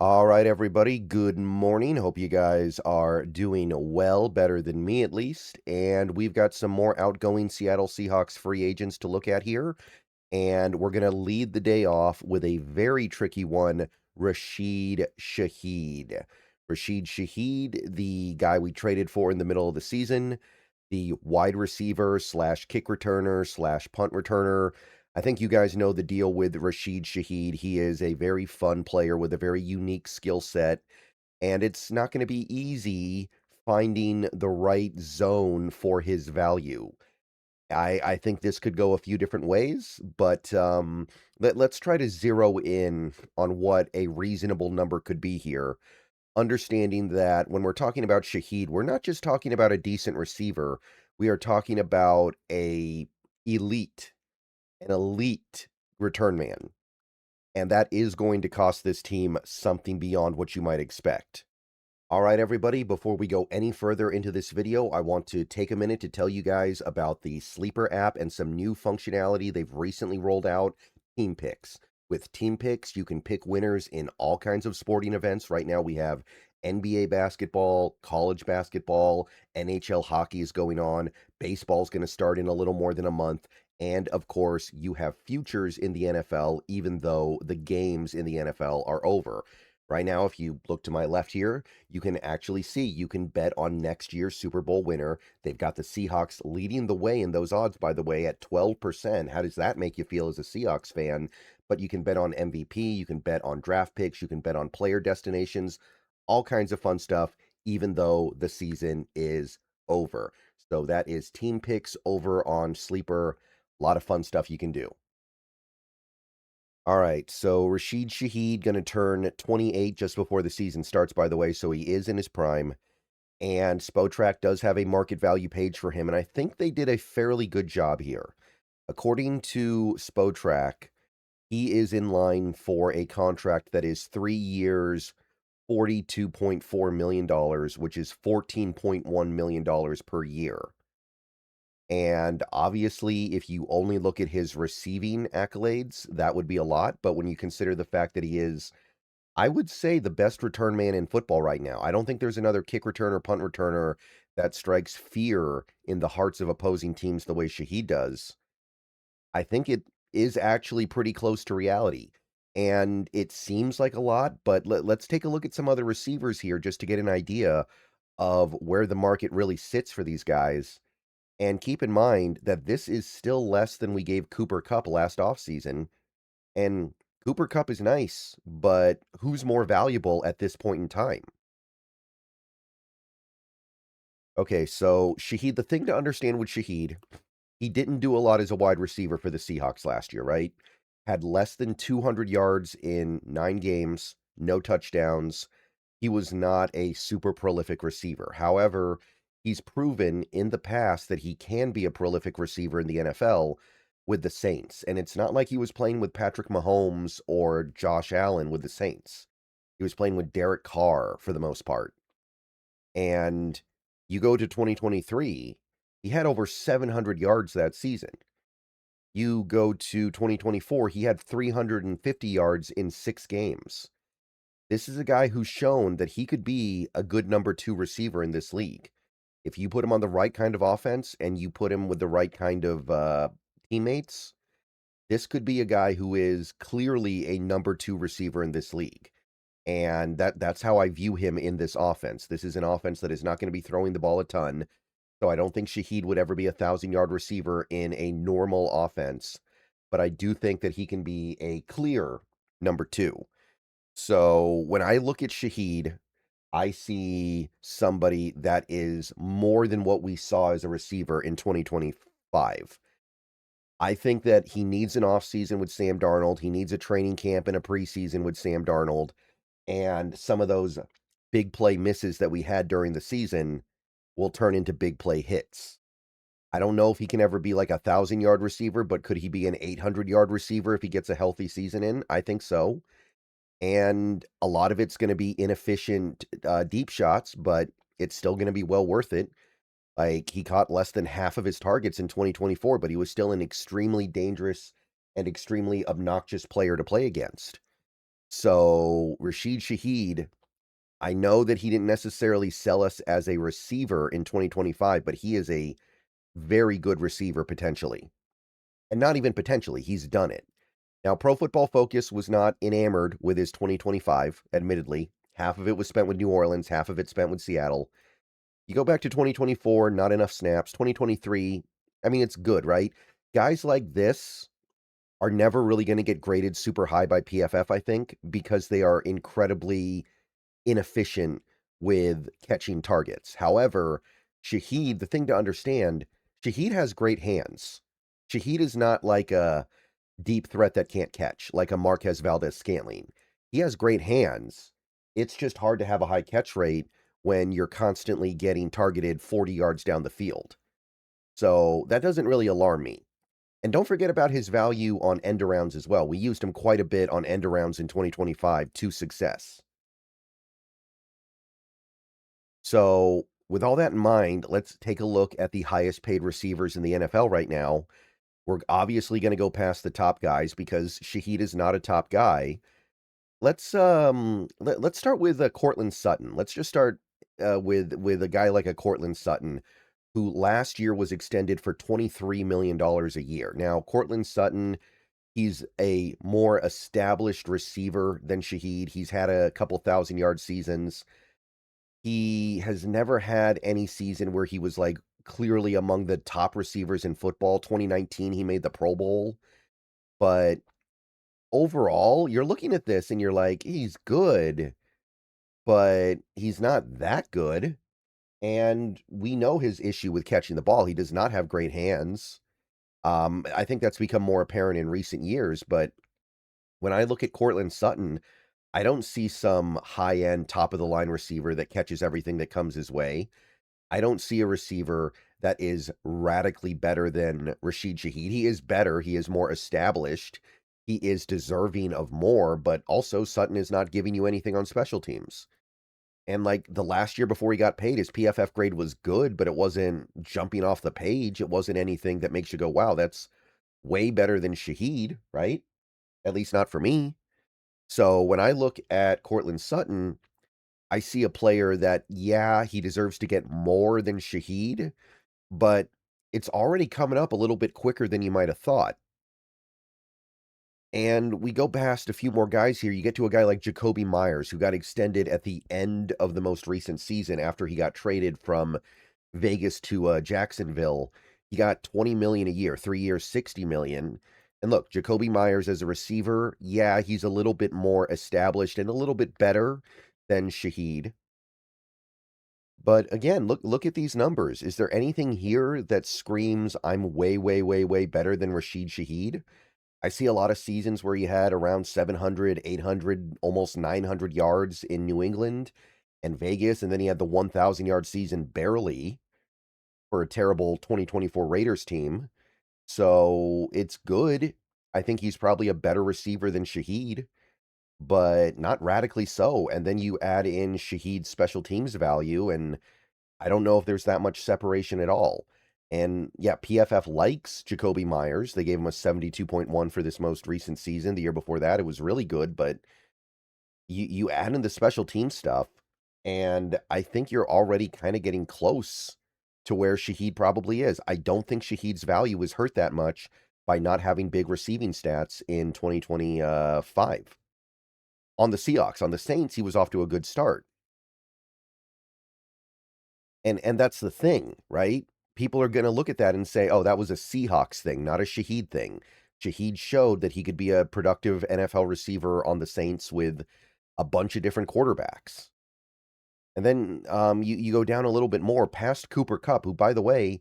All right, everybody. Good morning. Hope you guys are doing well, better than me at least. And we've got some more outgoing Seattle Seahawks free agents to look at here. And we're going to lead the day off with a very tricky one, Rashid Shaheed. Rashid Shaheed, the guy we traded for in the middle of the season, the wide receiver slash kick returner slash punt returner. I think you guys know the deal with Rashid Shaheed. He is a very fun player with a very unique skill set, and it's not going to be easy finding the right zone for his value. I think this could go a few different ways, but let's try to zero in on what a reasonable number could be here. Understanding that when we're talking about Shaheed, we're not just talking about a decent receiver. We are talking about elite, an elite return man. And that is going to cost this team something beyond what you might expect. All right, everybody, before we go any further into this video, I want to take a minute to tell you guys about the Sleeper app and some new functionality they've recently rolled out, Team Picks. With Team Picks, you can pick winners in all kinds of sporting events. Right now, we have NBA basketball, college basketball, NHL hockey is going on, baseball's going to start in a little more than a month, and of course, you have futures in the NFL, even though the games in the NFL are over. Right now, if you look to my left here, you can actually see you can bet on next year's Super Bowl winner. They've got the Seahawks leading the way in those odds, by the way, at 12%. How does that make you feel as a Seahawks fan? But you can bet on MVP, you can bet on draft picks, you can bet on player destinations, all kinds of fun stuff, even though the season is over. So that is Team Picks over on Sleeper. A lot of fun stuff you can do. All right, so Rashid Shaheed going to turn 28 just before the season starts, by the way, so he is in his prime. And Spotrac does have a market value page for him, and I think they did a fairly good job here. According to Spotrac, he is in line for a contract that is 3 years, $42.4 million, which is $14.1 million per year. And obviously, if you only look at his receiving accolades, that would be a lot. But when you consider the fact that he is, I would say, the best return man in football right now, I don't think there's another kick returner, punt returner that strikes fear in the hearts of opposing teams the way Shaheed does. I think it is actually pretty close to reality. And it seems like a lot, but let's take a look at some other receivers here just to get an idea of where the market really sits for these guys. And keep in mind that this is still less than we gave Cooper Kupp last offseason. And Cooper Kupp is nice, but who's more valuable at this point in time? Okay, so Shaheed, the thing to understand with Shaheed, he didn't do a lot as a wide receiver for the Seahawks last year, right? Had less than 200 yards in 9 games, no touchdowns. He was not a super prolific receiver. However, he's proven in the past that he can be a prolific receiver in the NFL with the Saints. And it's not like he was playing with Patrick Mahomes or Josh Allen with the Saints. He was playing with Derek Carr for the most part. And you go to 2023, he had over 700 yards that season. You go to 2024, he had 350 yards in 6 games. This is a guy who's shown that he could be a good number 2 receiver in this league. If you put him on the right kind of offense and you put him with the right kind of teammates, this could be a guy who is clearly a number 2 receiver in this league. And that's how I view him in this offense. This is an offense that is not going to be throwing the ball a ton. So I don't think Shaheed would ever be a 1,000-yard receiver in a normal offense. But I do think that he can be a clear number 2. So when I look at Shaheed, I see somebody that is more than what we saw as a receiver in 2025. I think that he needs an offseason with Sam Darnold. He needs a training camp and a preseason with Sam Darnold. And some of those big play misses that we had during the season will turn into big play hits. I don't know if he can ever be like a 1,000-yard receiver, but could he be an 800-yard receiver if he gets a healthy season in? I think so. And a lot of it's going to be inefficient deep shots, but it's still going to be well worth it. Like, he caught less than half of his targets in 2024, but he was still an extremely dangerous and extremely obnoxious player to play against. So Rashid Shaheed, I know that he didn't necessarily sell us as a receiver in 2025, but he is a very good receiver potentially. And not even potentially, he's done it. Now, Pro Football Focus was not enamored with his 2025, admittedly. Half of it was spent with New Orleans, half of it spent with Seattle. You go back to 2024, not enough snaps. 2023, I mean, it's good, right? Guys like this are never really going to get graded super high by PFF, I think, because they are incredibly inefficient with catching targets. However, Shaheed, the thing to understand, Shaheed has great hands. Shaheed is not like a deep threat that can't catch, like a Marquez Valdez-Scantling. He has great hands. It's just hard to have a high catch rate when you're constantly getting targeted 40 yards down the field. So that doesn't really alarm me. And don't forget about his value on end arounds as well. We used him quite a bit on end arounds in 2025 to success. So, with all that in mind, let's take a look at the highest paid receivers in the NFL right now. We're obviously going to go past the top guys because Shaheed is not a top guy. Let's start with Cortland Sutton. Let's just start with a guy like a Cortland Sutton who last year was extended for $23 million a year. Now, Cortland Sutton, he's a more established receiver than Shaheed. He's had a couple thousand-yard seasons. He has never had any season where he was like clearly among the top receivers in football. 2019, he made the Pro Bowl. But overall, you're looking at this and you're like, he's good, but he's not that good. And we know his issue with catching the ball. He does not have great hands. I think that's become more apparent in recent years. But when I look at Cortland Sutton, I don't see some high end, top of the line receiver that catches everything that comes his way. I don't see a receiver that is radically better than Rashid Shaheed. He is better, he is more established, he is deserving of more, but also Sutton is not giving you anything on special teams. And like the last year before he got paid, his PFF grade was good, but it wasn't jumping off the page. It wasn't anything that makes you go, wow, that's way better than Shaheed, right? At least not for me. So when I look at Cortland Sutton, I see a player that, yeah, he deserves to get more than Shaheed, but it's already coming up a little bit quicker than you might have thought. And we go past a few more guys here. You get to a guy like Jacoby Myers, who got extended at the end of the most recent season after he got traded from Vegas to Jacksonville. He got 20 million a year, 3 years, 60 million. And look, Jacoby Myers as a receiver, yeah, he's a little bit more established and a little bit better than Shaheed. But again, look at these numbers. Is there anything here that screams I'm way, way, way, way better than Rashid Shaheed? I see a lot of seasons where he had around 700, 800, almost 900 yards in New England and Vegas, and then he had the 1,000-yard season barely for a terrible 2024 Raiders team. So it's good. I think he's probably a better receiver than Shaheed, but not radically so. And then you add in Shaheed's special teams value, and I don't know if there's that much separation at all. And yeah, PFF likes Jacoby Myers. They gave him a 72.1 for this most recent season. The year before that, it was really good, but you add in the special team stuff, and I think you're already kind of getting close to where Shaheed probably is. I don't think Shaheed's value is hurt that much by not having big receiving stats in 2025. On the Seahawks, on the Saints, he was off to a good start. And that's the thing, right? People are going to look at that and say, "Oh, that was a Seahawks thing, not a Shaheed thing." Shaheed showed that he could be a productive NFL receiver on the Saints with a bunch of different quarterbacks. And then you go down a little bit more past Cooper Kupp, who, by the way,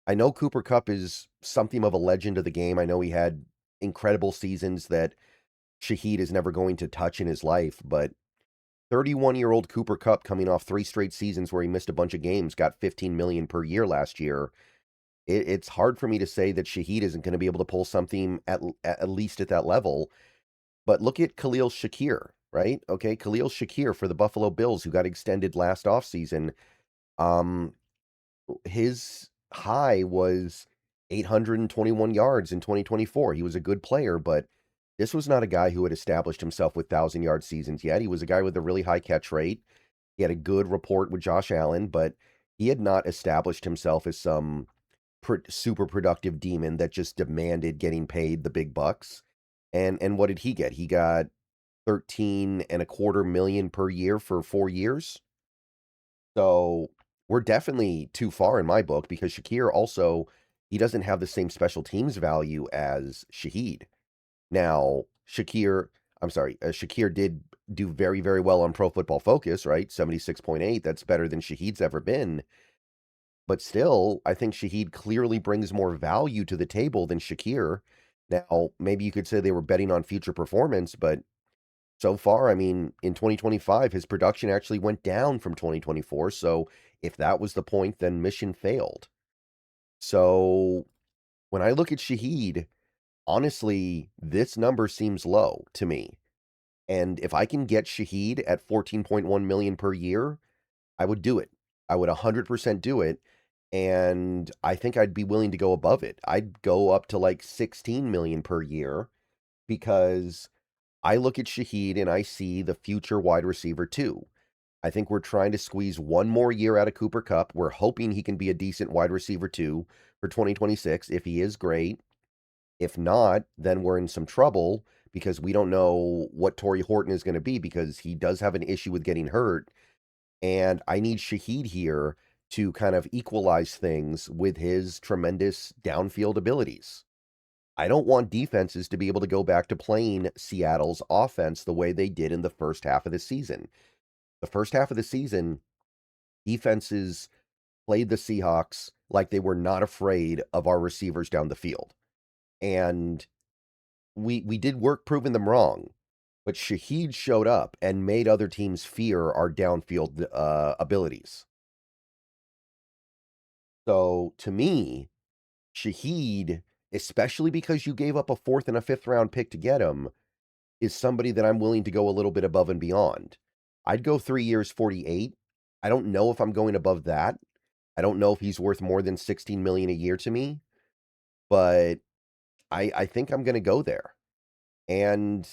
I know Cooper Kupp is something of a legend of the game. I know he had incredible seasons that Shaheed is never going to touch in his life, but 31-year-old Cooper Kupp coming off 3 straight seasons where he missed a bunch of games, got 15 million per year last year. It's hard for me to say that Shaheed isn't going to be able to pull something at least at that level. But look at Khalil Shakir, right? Okay, Khalil Shakir for the Buffalo Bills, who got extended last offseason. Um, his high was 821 yards in 2024. He was a good player, but This was not a guy who had established himself with 1,000-yard seasons yet. He was a guy with a really high catch rate. He had a good rapport with Josh Allen, but he had not established himself as some super productive demon that just demanded getting paid the big bucks. And what did he get? He got 13.25 million per year for 4 years. So we're definitely too far in my book because Shakir also, he doesn't have the same special teams value as Shaheed. Now, Shakir did do very, very well on Pro Football Focus, right? 76.8. That's better than Shaheed's ever been. But still, I think Shaheed clearly brings more value to the table than Shakir. Now, maybe you could say they were betting on future performance, but so far, I mean, in 2025, his production actually went down from 2024. So if that was the point, then mission failed. So when I look at Shaheed, honestly, this number seems low to me. And if I can get Shaheed at 14.1 million per year, I would do it. I would 100% do it. And I think I'd be willing to go above it. I'd go up to like 16 million per year because I look at Shaheed and I see the future wide receiver too. I think we're trying to squeeze one more year out of Cooper Kupp. We're hoping he can be a decent wide receiver too for 2026 if he is great. If not, then we're in some trouble because we don't know what Torrey Horton is going to be because he does have an issue with getting hurt. And I need Shaheed here to kind of equalize things with his tremendous downfield abilities. I don't want defenses to be able to go back to playing Seattle's offense the way they did in the first half of the season. The first half of the season, defenses played the Seahawks like they were not afraid of our receivers down the field. And we did work proving them wrong, but Shaheed showed up and made other teams fear our downfield abilities. So to me, Shaheed, especially because you gave up a fourth and a fifth round pick to get him, is somebody that I'm willing to go a little bit above and beyond. I'd go 3 years, 48. I don't know if I'm going above that. I don't know if he's worth more than 16 million a year to me, but I think I'm going to go there. And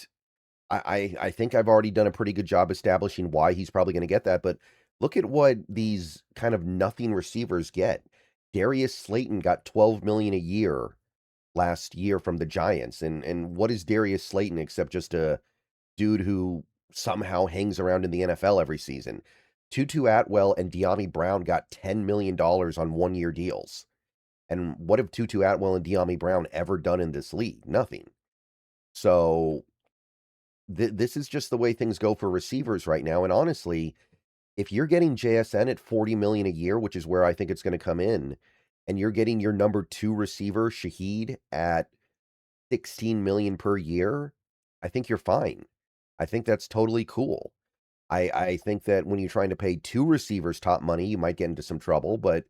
I think I've already done a pretty good job establishing why he's probably going to get that. But look at what these kind of nothing receivers get. Darius Slayton got 12 million a year last year from the Giants. And what is Darius Slayton except just a dude who somehow hangs around in the NFL every season? Tutu Atwell and De'Ami Brown got $10 million on 1-year deals. And what have Tutu Atwell and De'Ami Brown ever done in this league? Nothing. So this is just the way things go for receivers right now. And honestly, if you're getting JSN at 40 million a year, which is where I think it's going to come in, and you're getting your number 2 receiver, Shaheed, at 16 million per year, I think you're fine. I think that's totally cool. I think that when you're trying to pay 2 receivers top money, you might get into some trouble, but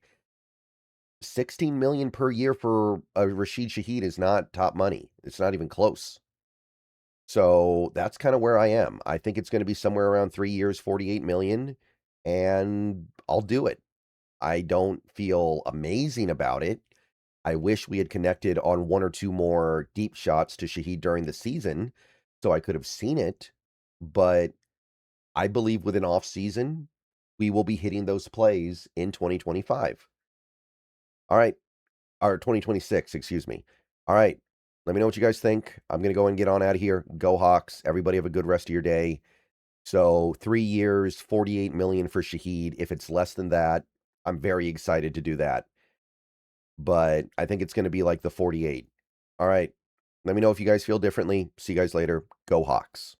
16 million per year for a Rashid Shaheed is not top money. It's not even close. So that's kind of where I am. I think it's going to be somewhere around 3 years, 48 million, and I'll do it. I don't feel amazing about it. I wish we had connected on 1 or 2 more deep shots to Shaheed during the season so I could have seen it, but I believe with an off season, we will be hitting those plays in 2025. All right, or 2026, excuse me. All right, let me know what you guys think. I'm going to go and get on out of here. Go Hawks. Everybody have a good rest of your day. So 3 years, 48 million for Shaheed. If it's less than that, I'm very excited to do that. But I think it's going to be like the 48. All right. Let me know if you guys feel differently. See you guys later. Go Hawks.